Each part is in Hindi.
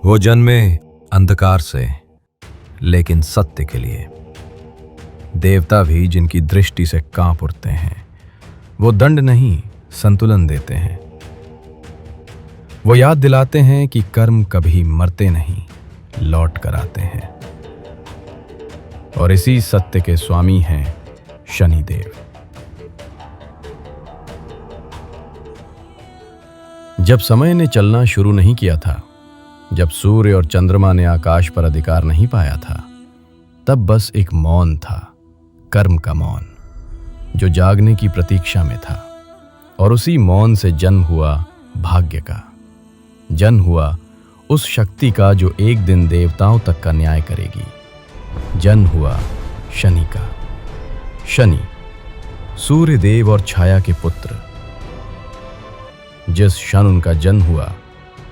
वो जन्मे अंधकार से, लेकिन सत्य के लिए। देवता भी जिनकी दृष्टि से कांप उठते हैं। वो दंड नहीं, संतुलन देते हैं। वो याद दिलाते हैं कि कर्म कभी मरते नहीं, लौट कर आते हैं। और इसी सत्य के स्वामी हैं शनिदेव। जब समय ने चलना शुरू नहीं किया था, जब सूर्य और चंद्रमा ने आकाश पर अधिकार नहीं पाया था, तब बस एक मौन था, कर्म का मौन, जो जागने की प्रतीक्षा में था। और उसी मौन से जन्म हुआ भाग्य का, जन्म हुआ उस शक्ति का जो एक दिन देवताओं तक का न्याय करेगी। जन्म हुआ शनि का। शनि सूर्य देव और छाया के पुत्र। जिस क्षण उनका जन्म हुआ,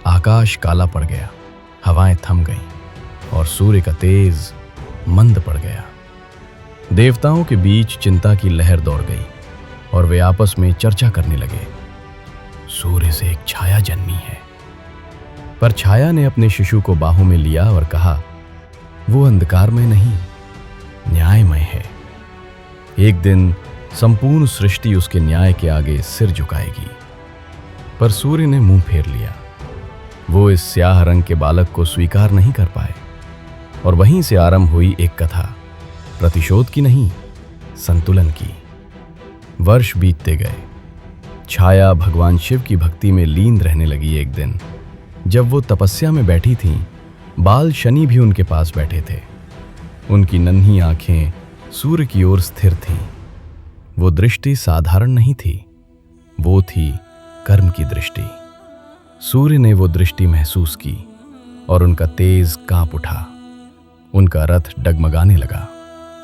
आकाश काला पड़ गया, हवाएं थम गईं और सूर्य का तेज मंद पड़ गया। देवताओं के बीच चिंता की लहर दौड़ गई और वे आपस में चर्चा करने लगे। सूर्य से एक छाया जन्मी है। पर छाया ने अपने शिशु को बाहों में लिया और कहा, वो अंधकारमय नहीं, न्यायमय है। एक दिन संपूर्ण सृष्टि उसके न्याय के आगे सिर झुकाएगी। पर सूर्य ने मुंह फेर लिया। वो इस स्याह रंग के बालक को स्वीकार नहीं कर पाए। और वहीं से आरंभ हुई एक कथा, प्रतिशोध की नहीं, संतुलन की। वर्ष बीतते गए। छाया भगवान शिव की भक्ति में लीन रहने लगी। एक दिन जब वो तपस्या में बैठी थीं, बाल शनि भी उनके पास बैठे थे। उनकी नन्ही आंखें सूर्य की ओर स्थिर थीं। वो दृष्टि साधारण नहीं थी, वो थी कर्म की दृष्टि। सूर्य ने वो दृष्टि महसूस की और उनका तेज कांप उठा। उनका रथ डगमगाने लगा।